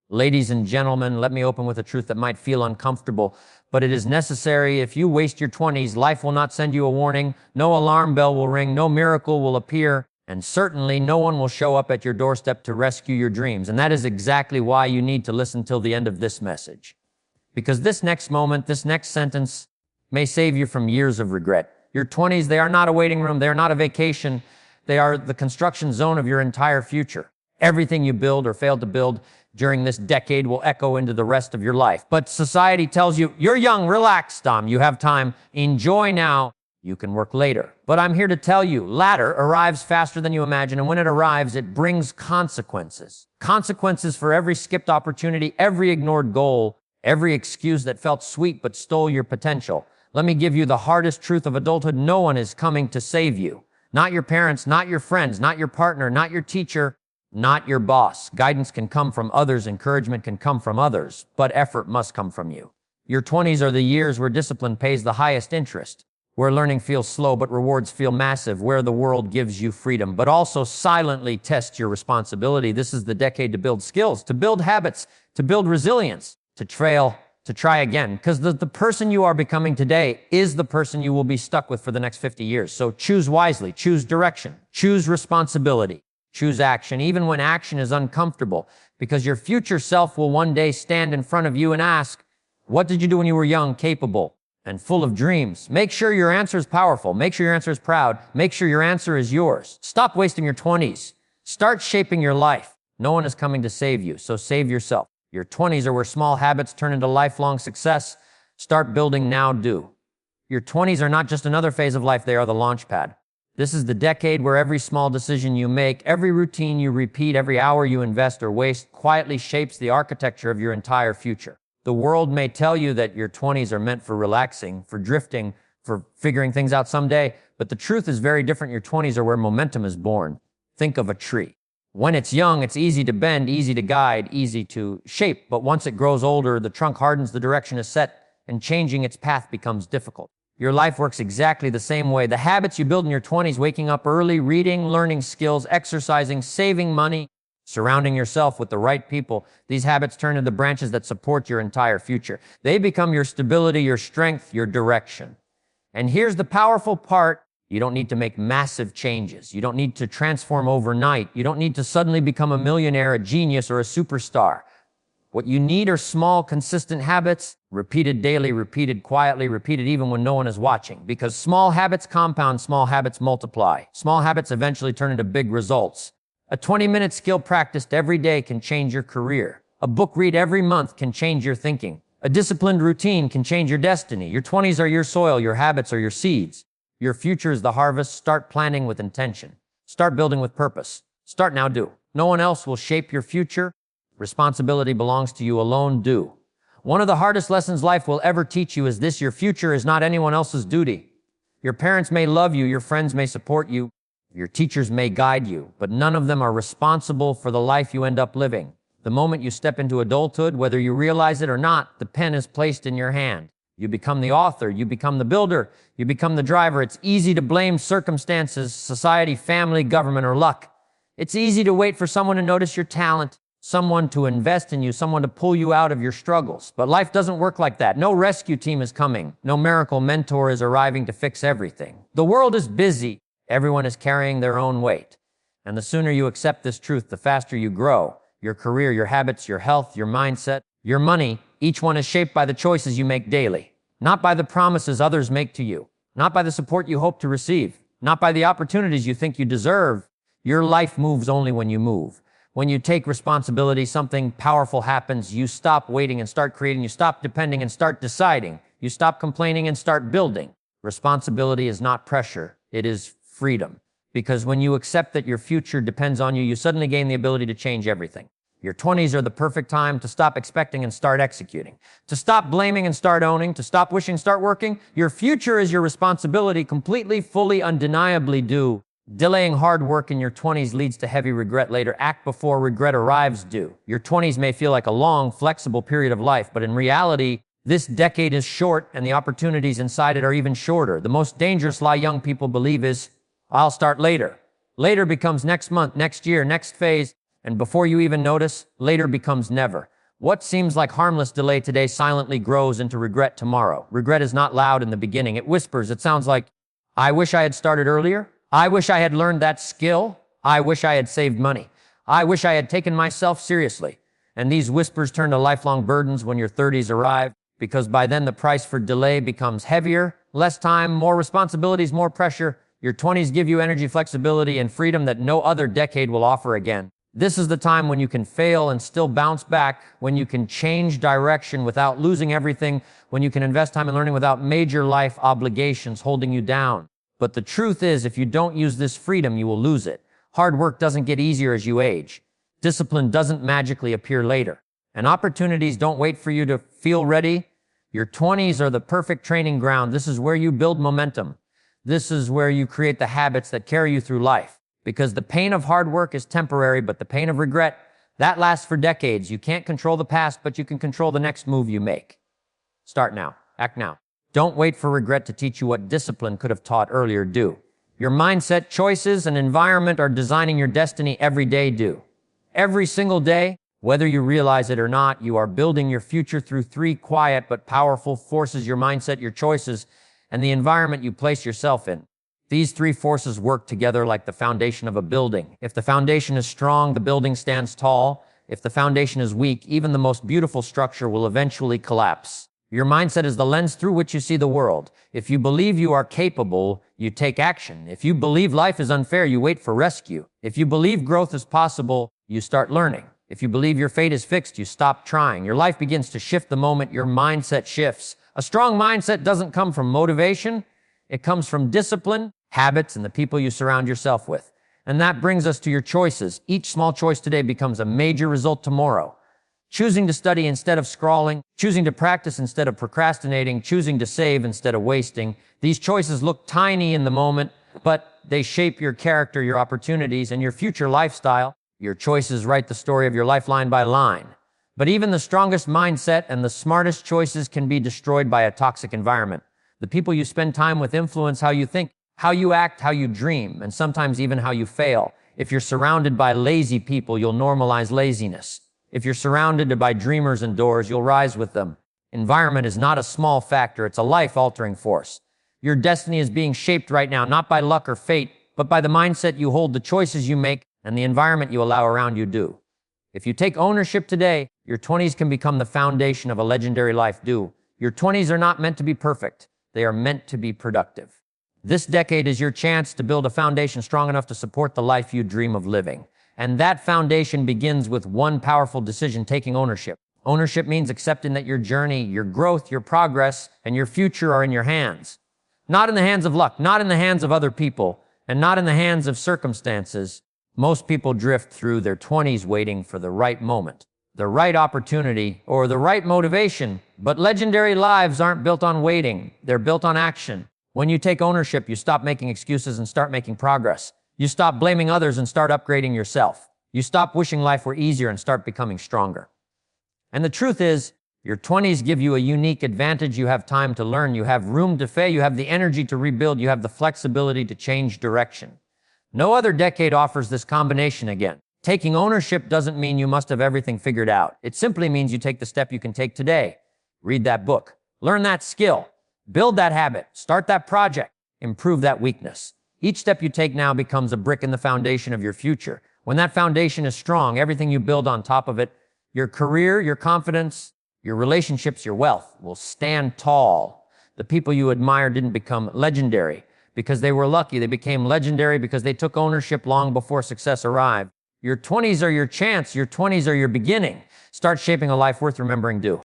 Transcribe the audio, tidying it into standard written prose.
Ladies and gentlemen, let me open with a truth that might feel uncomfortable, but it is necessary. If you waste your 20s, life will not send you a warning, no alarm bell will ring, no miracle will appear, and certainly no one will show up at your doorstep to rescue your dreams. And that is exactly why you need to listen till the end of this message. Because this next moment, this next sentence may save you from years of regret. Your 20s, they are not a waiting room, they are not a vacation, they are the construction zone of your entire future. Everything you build or fail to build during this decade will echo into the rest of your life. But society tells you, you're young, relax, Dom, you have time, enjoy now, you can work later. But I'm here to tell you, latter arrives faster than you imagine, and when it arrives, it brings consequences. Consequences for every skipped opportunity, every ignored goal, every excuse that felt sweet but stole your potential. Let me give you the hardest truth of adulthood. No one is coming to save you. Not your parents, not your friends, not your partner, not your teacher, not your boss. Guidance can come from others, encouragement can come from others, but effort must come from you. Your 20s are the years where discipline pays the highest interest, where learning feels slow but rewards feel massive, where the world gives you freedom, but also silently tests your responsibility. This is the decade to build skills, to build habits, to build resilience, to trail, to try again, because the person you are becoming today is the person you will be stuck with for the next 50 years. So choose wisely, choose direction, choose responsibility. Choose action, even when action is uncomfortable, because your future self will one day stand in front of you and ask, what did you do when you were young, capable, and full of dreams? Make sure your answer is powerful. Make sure your answer is proud. Make sure your answer is yours. Stop wasting your 20s. Start shaping your life. No one is coming to save you, so save yourself. Your 20s are where small habits turn into lifelong success. Start building now, do. Your 20s are not just another phase of life, they are the launch pad. This is the decade where every small decision you make, every routine you repeat, every hour you invest or waste quietly shapes the architecture of your entire future. The world may tell you that your 20s are meant for relaxing, for drifting, for figuring things out someday, but the truth is very different. Your 20s are where momentum is born. Think of a tree. When it's young, it's easy to bend, easy to guide, easy to shape, but once it grows older, the trunk hardens, the direction is set, and changing its path becomes difficult. Your life works exactly the same way. The habits you build in your 20s, waking up early, reading, learning skills, exercising, saving money, surrounding yourself with the right people, these habits turn into branches that support your entire future. They become your stability, your strength, your direction. And here's the powerful part. You don't need to make massive changes. You don't need to transform overnight. You don't need to suddenly become a millionaire, a genius, or a superstar. What you need are small, consistent habits, repeated daily, repeated quietly, repeated even when no one is watching. Because small habits compound, small habits multiply. Small habits eventually turn into big results. A 20-minute skill practiced every day can change your career. A book read every month can change your thinking. A disciplined routine can change your destiny. Your 20s are your soil, your habits are your seeds. Your future is the harvest. Start planning with intention. Start building with purpose. Start now, do. No one else will shape your future. Responsibility belongs to you alone, do. One of the hardest lessons life will ever teach you is this: your future is not anyone else's duty. Your parents may love you, your friends may support you, your teachers may guide you, but none of them are responsible for the life you end up living. The moment you step into adulthood, whether you realize it or not, the pen is placed in your hand. You become the author, you become the builder, you become the driver. It's easy to blame circumstances, society, family, government, or luck. It's easy to wait for someone to notice your talent, someone to invest in you, someone to pull you out of your struggles. But life doesn't work like that. No rescue team is coming. No miracle mentor is arriving to fix everything. The world is busy. Everyone is carrying their own weight. And the sooner you accept this truth, the faster you grow. Your career, your habits, your health, your mindset, your money, each one is shaped by the choices you make daily. Not by the promises others make to you. Not by the support you hope to receive. Not by the opportunities you think you deserve. Your life moves only when you move. When you take responsibility, something powerful happens. You stop waiting and start creating. You stop depending and start deciding. You stop complaining and start building. Responsibility is not pressure. It is freedom. Because when you accept that your future depends on you, you suddenly gain the ability to change everything. Your 20s are the perfect time to stop expecting and start executing. To stop blaming and start owning. To stop wishing, start working. Your future is your responsibility. Completely, fully, undeniably do. Delaying hard work in your 20s leads to heavy regret later. Act before regret arrives, do. Your 20s may feel like a long, flexible period of life, but in reality, this decade is short and the opportunities inside it are even shorter. The most dangerous lie young people believe is, I'll start later. Later becomes next month, next year, next phase, and before you even notice, later becomes never. What seems like harmless delay today silently grows into regret tomorrow. Regret is not loud in the beginning. It whispers. It sounds like, I wish I had started earlier. I wish I had learned that skill. I wish I had saved money. I wish I had taken myself seriously. And these whispers turn to lifelong burdens when your 30s arrive, because by then the price for delay becomes heavier, less time, more responsibilities, more pressure. Your 20s give you energy, flexibility, and freedom that no other decade will offer again. This is the time when you can fail and still bounce back, when you can change direction without losing everything, when you can invest time in learning without major life obligations holding you down. But the truth is, if you don't use this freedom, you will lose it. Hard work doesn't get easier as you age. Discipline doesn't magically appear later. And opportunities don't wait for you to feel ready. Your 20s are the perfect training ground. This is where you build momentum. This is where you create the habits that carry you through life. Because the pain of hard work is temporary, but the pain of regret, that lasts for decades. You can't control the past, but you can control the next move you make. Start now. Act now. Don't wait for regret to teach you what discipline could have taught earlier. Do. Your mindset, choices, and environment are designing your destiny every day. Do. Every single day, whether you realize it or not, you are building your future through 3 quiet but powerful forces: your mindset, your choices, and the environment you place yourself in. These 3 forces work together like the foundation of a building. If the foundation is strong, the building stands tall. If the foundation is weak, even the most beautiful structure will eventually collapse. Your mindset is the lens through which you see the world. If you believe you are capable, you take action. If you believe life is unfair, you wait for rescue. If you believe growth is possible, you start learning. If you believe your fate is fixed, you stop trying. Your life begins to shift the moment your mindset shifts. A strong mindset doesn't come from motivation. It comes from discipline, habits, and the people you surround yourself with. And that brings us to your choices. Each small choice today becomes a major result tomorrow. Choosing to study instead of scrawling, choosing to practice instead of procrastinating, choosing to save instead of wasting. These choices look tiny in the moment, but they shape your character, your opportunities, and your future lifestyle. Your choices write the story of your life line by line. But even the strongest mindset and the smartest choices can be destroyed by a toxic environment. The people you spend time with influence how you think, how you act, how you dream, and sometimes even how you fail. If you're surrounded by lazy people, you'll normalize laziness. If you're surrounded by dreamers and doers, you'll rise with them. Environment is not a small factor, it's a life-altering force. Your destiny is being shaped right now, not by luck or fate, but by the mindset you hold, the choices you make, and the environment you allow around you. Do. If you take ownership today, your 20s can become the foundation of a legendary life. Do. Your 20s are not meant to be perfect. They are meant to be productive. This decade is your chance to build a foundation strong enough to support the life you dream of living. And that foundation begins with one powerful decision: taking ownership. Ownership means accepting that your journey, your growth, your progress, and your future are in your hands. Not in the hands of luck, not in the hands of other people, and not in the hands of circumstances. Most people drift through their 20s waiting for the right moment, the right opportunity, or the right motivation. But legendary lives aren't built on waiting. They're built on action. When you take ownership, you stop making excuses and start making progress. You stop blaming others and start upgrading yourself. You stop wishing life were easier and start becoming stronger. And the truth is, your 20s give you a unique advantage. You have time to learn. You have room to fail. You have the energy to rebuild. You have the flexibility to change direction. No other decade offers this combination again. Taking ownership doesn't mean you must have everything figured out. It simply means you take the step you can take today. Read that book. Learn that skill. Build that habit. Start that project. Improve that weakness. Each step you take now becomes a brick in the foundation of your future. When that foundation is strong, everything you build on top of it, your career, your confidence, your relationships, your wealth, will stand tall. The people you admire didn't become legendary because they were lucky. They became legendary because they took ownership long before success arrived. Your 20s are your chance. Your 20s are your beginning. Start shaping a life worth remembering. Do.